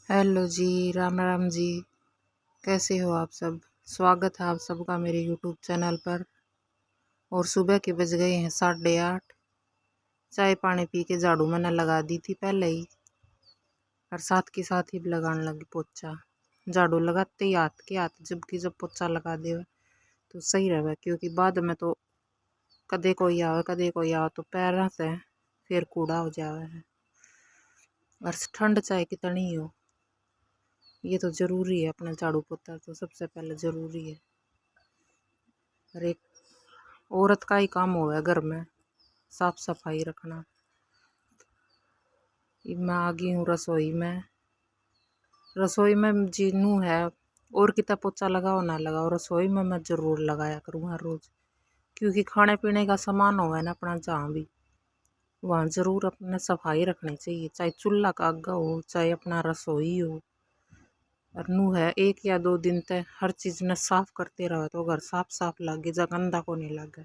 Hello जी, राम राम जी। कैसे हो आप सब? स्वागत है आप सबका मेरे यूट्यूब चैनल पर। और सुबह के बज गए हैं 8:30। चाय पानी पी के झाड़ू मैंने लगा दी थी पहले ही, और साथ के साथ ही लगाने लगी पोछा। झाड़ू लगाते ही हाथ के हाथ जब पोछा लगा दे तो सही रहे, क्योंकि बाद में तो कदे कोई आवे तो पैर से फिर कूड़ा हो जावे है। और ठंड चाहे कितनी हो, ये तो ज़रूरी है। अपना झाड़ू पोछा तो सबसे पहले ज़रूरी है। और एक औरत का ही काम होगा घर में साफ सफाई रखना। मैं आ गई हूँ रसोई में जीनू है। और कितना पोछा लगाओ ना लगाओ, रसोई में मैं ज़रूर लगाया करूँ हर रोज़, क्योंकि खाने पीने का सामान होगा ना अपना जहाँ भी, वहाँ ज़रूर अपने सफाई रखनी चाहिए। चाहे चूल्हा का आगा हो, चाहे अपना रसोई हो। और नू है 1 या 2 दिन तक हर चीज़ ने साफ करते रहो तो घर साफ साफ लगे, जा गंदा को नहीं लगे।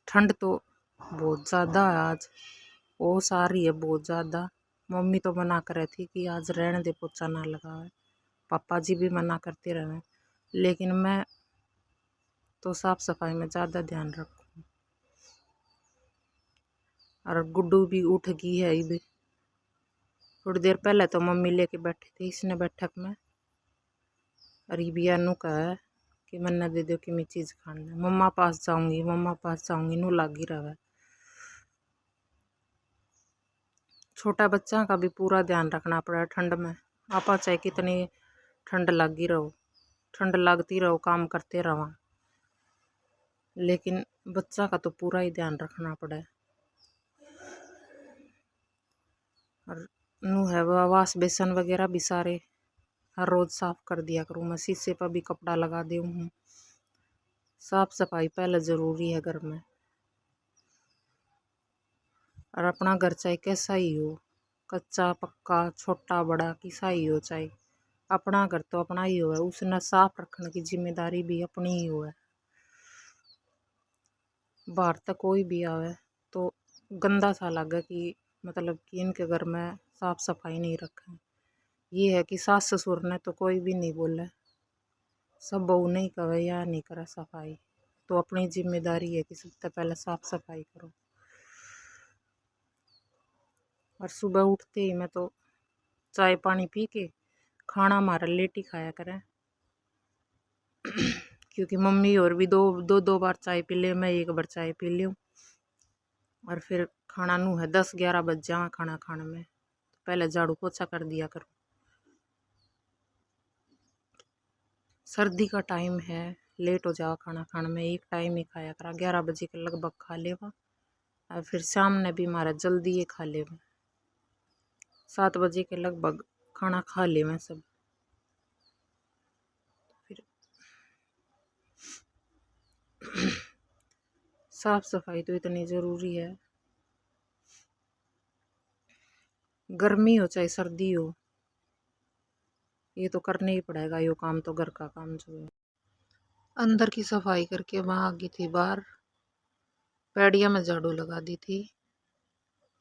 ठंड तो बहुत ज़्यादा है आज, ओस आ रही है बहुत ज़्यादा। मम्मी तो मना कर रही थी कि आज रहने दे, पोछा ना लगावे। पापा जी भी मना करते रहे, लेकिन मैं तो साफ सफाई में ज़्यादा ध्यान रखूँ। और गुड्डू भी उठ गई है भी। थोड़ी देर पहले तो मम्मी लेके बैठी थी इसने बैठक में, और ये भी अनु का है कि मन्ना दे दो कि मैं चीज़ खाना है, मम्मा पास जाऊंगी नू लागी रहा है। छोटा बच्चा का भी पूरा ध्यान रखना पड़ा है ठंड में। आपा चाहे कितनी ठंड लगी रहो, ठंड लगती रहो, काम करते रहो, लेकिन बच्चा का तो पूरा ही ध्यान रखना पड़ा है। और नू है वह वाश बेसन वगैरह भी सारे हर रोज़ साफ कर दिया करूँ। मैं शीशे पर भी कपड़ा लगा दी हूँ। साफ सफाई पहले ज़रूरी है घर में। और अपना घर चाहे कैसा ही हो, कच्चा पक्का छोटा बड़ा किसा ही हो, चाहे अपना घर तो अपना ही हो है, उसने साफ रखने की जिम्मेदारी भी अपनी ही हो है। बाहर तक कोई भी आवे तो गंदा सा लगे कि मतलब कि इनके घर में साफ सफाई नहीं रखें। ये है कि सास ससुर ने तो कोई भी नहीं बोले, सब बहू नहीं कहे या नहीं करे सफाई, तो अपनी जिम्मेदारी है कि सबसे पहले साफ सफाई करो। और सुबह उठते ही मैं तो चाय पानी पी के खाना हमारा लेट ही खाया करें, क्योंकि मम्मी और भी दो बार चाय पी ले, मैं एक बार चाय पी लूँ। और फिर खाना नू है 10-11 बज जाए खाना खाने में, तो पहले झाड़ू पोछा कर दिया करूँ। सर्दी का टाइम है, लेट हो जाओ खाना खाने में, एक टाइम ही खाया करा, 11 बजे के लगभग खा लेवा। और फिर शाम ने भी हमारा जल्दी ही खा लेवा, 7 बजे के लगभग खाना खा ले मैं सब। फिर साफ सफाई तो इतनी ज़रूरी है, गर्मी हो चाहे सर्दी हो, ये तो करना ही पड़ेगा। यो काम तो घर का काम जो है। अंदर की सफाई करके वहाँ आ गई थी बाहर, पैड़िया में झाड़ू लगा दी थी।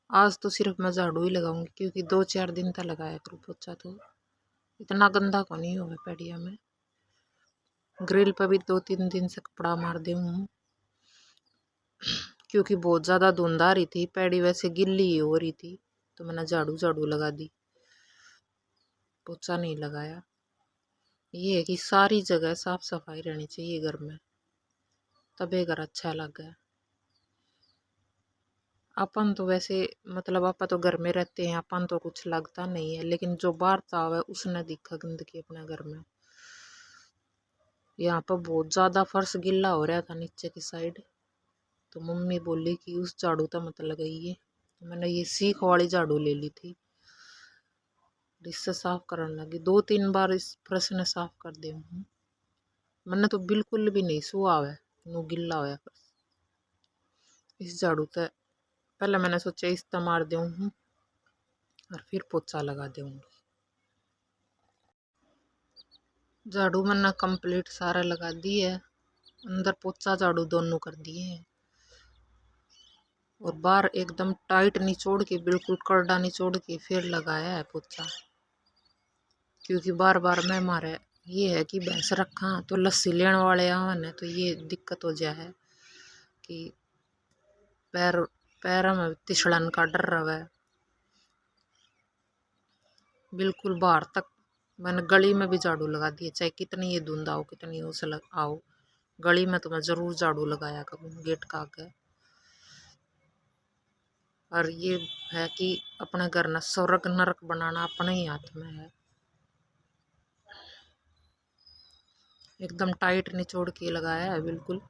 आज तो सिर्फ मैं झाड़ू ही लगाऊंगी, क्योंकि 2-4 दिन तक लगाया करूँ पोछा, तो इतना गंदा को नहीं होगा पैड़िया में। ग्रिल पर भी 2-3 दिन से कपड़ा मार दे हूँ, क्योंकि बहुत ज़्यादा धुंध आ रही थी, पैड़ी वैसे गिल्ली हो रही थी, तो मैंने झाड़ू लगा दी, पोछा नहीं लगाया। ये है कि सारी जगह साफ सफाई रहनी चाहिए घर में, तबे घर अच्छा लगे। अपन तो वैसे मतलब अपन तो घर में रहते हैं, अपन तो कुछ लगता नहीं है, लेकिन जो बाहर था है उसने दिखा गंदगी अपने घर में। यहाँ पर बहुत ज़्यादा फर्श गिल्ला हो रहा था नीचे की साइड, तो मम्मी बोली कि उस झाड़ू तो मत लगाइए, तो मैंने ये सीख वाली झाड़ू ले ली थी, इससे साफ करने लगी। 2-3 बार इस फर्श ने साफ कर दे हूँ, मैंने तो बिल्कुल भी नहीं सुहा है नो गिल्ला होया फर्श। इस झाड़ू से पहले मैंने सोचा इस्ता मार दूँ और फिर पोछा लगा दूँगी। झाड़ू मैंने कंप्लीट सारा लगा दी है, अंदर पोछा झाड़ू दोनों कर दिए हैं। और बार एकदम टाइट निचोड़ के, बिल्कुल करड़ा निचोड़ के फिर लगाया है पोछा, क्योंकि बार बार मैं मारे ये है कि भैंस रखा तो लस्सी लेने वाले आवन है, तो ये दिक्कत हो जाए कि पैर पैर में तिसड़न का डर रहे। बिल्कुल बाहर तक मैंने गली में भी झाड़ू लगा दिया, चाहे कितनी ये धुंध आओ कितनी उस आओ, गली में तो मैं जरूर झाड़ू लगाया करूँ गेट का आगे। और ये है कि अपने घर न स्वर्ग नरक बनाना अपने ही हाथ में है। एकदम टाइट निचोड़ के लगाया है बिल्कुल।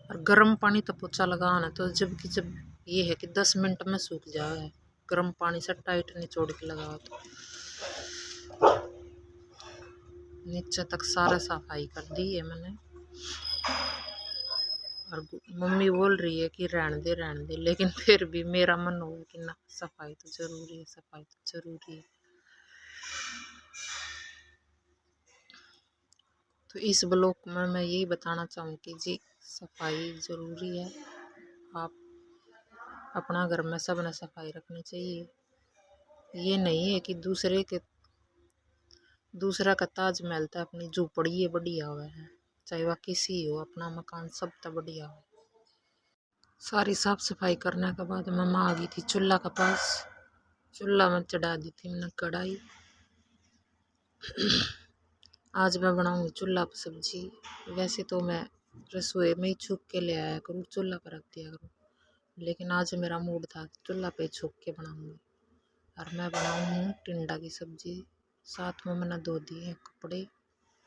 और गर्म पानी तो पोछा लगाना तो जब ये है कि 10 मिनट में सूख जाए, गर्म पानी से टाइट निचोड़ के लगाओ तो। नीचे तक सारा सफाई कर दी है मैंने। और मम्मी बोल रही है कि रहने दे, लेकिन फिर भी मेरा मन हो कि ना, सफाई तो जरूरी है, सफाई तो जरूरी है। तो इस ब्लॉग में मैं यही बताना चाहूँगी जी, सफाई ज़रूरी है। आप अपना घर में सब ने सफाई रखनी चाहिए। ये नहीं है कि दूसरा का ताजमहल तो अपनी झोपड़ी है बढ़िया हुआ है, चाहे वह किसी हो, अपना मकान सब तो बढ़िया हो। सारी साफ सफाई करने के बाद मम्मा आ गई थी चूल्हा के पास। चूल्हा में चढ़ा दी थी मैंने कढ़ाई। आज मैं बनाऊंगी चूल्हा पर सब्जी। वैसे तो मैं रसोई में ही छुप के ले आया करूँ, चूल्हा पर रख दिया करूँ, लेकिन आज मेरा मूड था चूल्हा पे छुप के बनाऊंगी। और मैं बनाऊंगी टिंडा की सब्जी। साथ में मैंने धो दिए कपड़े,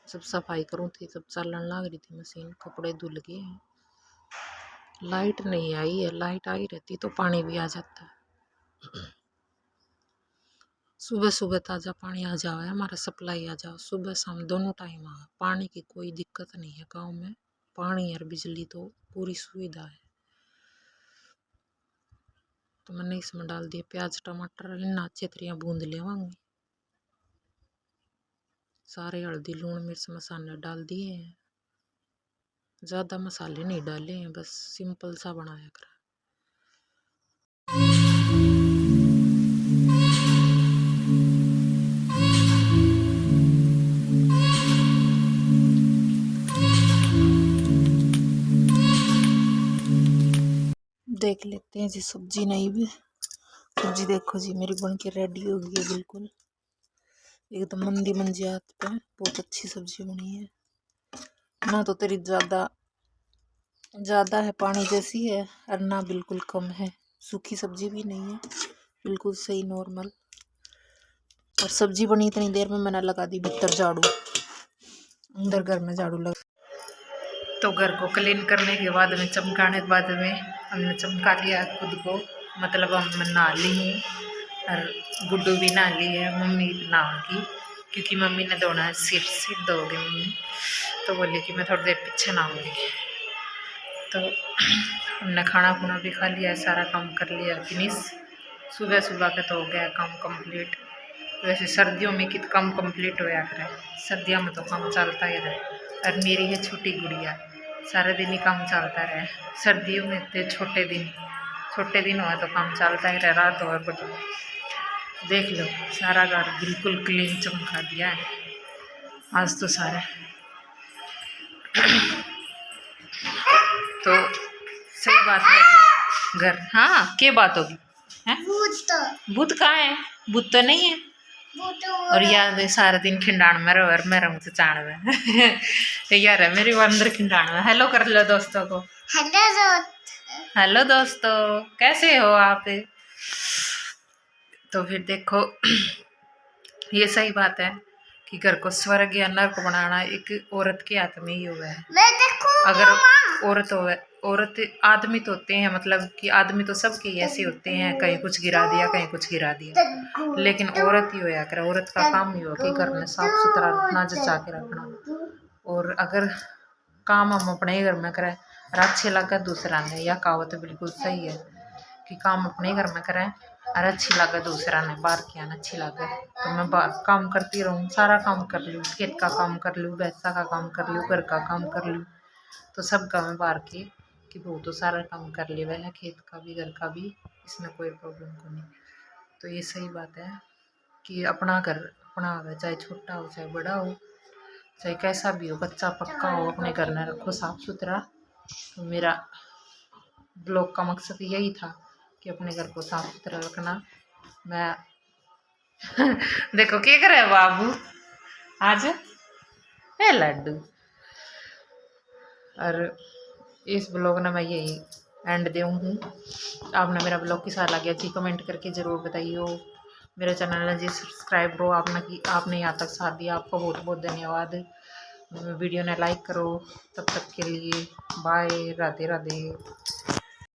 जब सफाई करूँ थी तब चलने लग रही थी मशीन, कपड़े धुल गए हैं। लाइट नहीं आई है, लाइट आई रहती तो पानी भी आ जाता है। सुबह सुबह ताज़ा पानी आ जाओ, हमारा सप्लाई आ जाओ, सुबह शाम दोनों टाइम आ। पानी की कोई दिक्कत नहीं है गांव में, पानी और बिजली तो पूरी सुविधा है। तो मैंने इसमें डाल दिया प्याज टमाटर, इन्ना अच्छे तरीके भूंद लेवांगी। सारे हल्दी लून मिर्च मसाले डाल दिए हैं, ज़्यादा मसाले नहीं डाले हैं, बस सिंपल सा बनाया करा। देख लेते हैं जी सब्जी। नहीं भी सब्जी देखो जी मेरी बन के रेडी हो गई है, बिल्कुल एकदम मंदी मंजी हाथ पे। बहुत अच्छी सब्जी बनी है ना, तो तेरी ज़्यादा है पानी जैसी है, और ना बिल्कुल कम है, सूखी सब्जी भी नहीं है, बिल्कुल सही नॉर्मल। और सब्जी बनी इतनी देर में मैंने लगा दी भीतर झाड़ू, अंदर घर में झाड़ू लगा। तो घर को क्लीन करने के बाद में, चमकाने के बाद में हमने चमका लिया खुद को, मतलब हम नहा ली हूँ और गुड्डू भी नहा ली है। मम्मी नहाऊंगी क्योंकि मम्मी ने धोना है, सिर धोगी मम्मी, तो बोली कि मैं थोड़ी देर पीछे नहाऊंगी। तो हमने खाना खुना भी खा लिया, सारा काम कर लिया फिनिश। सुबह सुबह का तो हो गया काम कंप्लीट। वैसे सर्दियों में कितना काम कंप्लीट होया करे, सर्दियों में तो काम चलता ही रहे। और मेरी है छोटी गुड़िया, सारे दिन ही काम चलता रहे। सर्दियों में इतने छोटे दिन हुआ तो काम चलता ही रहे, रात और बड़ी। देख लो सारा घर बिल्कुल क्लीन चमका दिया है आज तो सारे। तो सही बात है घर। हाँ क्या बात होगी है? भूत कहाँ है? भूत तो नहीं है। और यार सारा दिन खिंडाण में रहो और मेरा मुझे चाण में यार है मेरी अंदर खिंडाण में। हेलो कर लो दोस्तों को। हेलो दोस्तों, कैसे हो आप? तो फिर देखो ये सही बात है कि घर को स्वर्ग या नरक बनाना एक औरत के हाथ में ही हुआ है। अगर औरत आदमी तो होते हैं, मतलब कि आदमी तो सबके ऐसे होते हैं, कहीं कुछ गिरा दिया, लेकिन औरत ही होया कर। औरत का काम ही हो कि घर में साफ सुथरा रखना, जचा के रखना। और अगर काम हम अपने घर में करें और अच्छे लगे दूसरा ने, यह कहावत बिल्कुल सही है कि काम अपने घर में करें और अच्छी लगे दूसरा ने, बाहर की आना अच्छी लगे। तो मैं बाहर काम करती रहूँ, सारा काम कर लूँ, खेत का काम कर लूँ, भैंसा का काम कर लूँ, घर का काम कर लूँ, तो सब का मैं बाहर की कि वो तो सारा काम कर ले है, खेत का भी घर का भी, इसमें कोई प्रॉब्लम को नहीं। तो ये सही बात है कि अपना घर अपना हो, चाहे छोटा हो चाहे बड़ा हो, चाहे कैसा भी हो, कच्चा पक्का हो, अपने घर में रखो साफ सुथरा। तो मेरा ब्लॉग का मकसद यही था कि अपने घर को साफ सुथरा रखना। मैं देखो क्या करे बाबू आज है लड्डू। और इस ब्लॉग ने मैं यही एंड दूँ हूँ। आपने मेरा ब्लॉग कैसा लगा जी कमेंट करके ज़रूर बताइए। मेरा चैनल जी सब्सक्राइब करो, आपने यहाँ तक साथ दिया, आपको बहुत बहुत धन्यवाद। वीडियो ने लाइक करो। तब तक के लिए बाय, राधे राधे।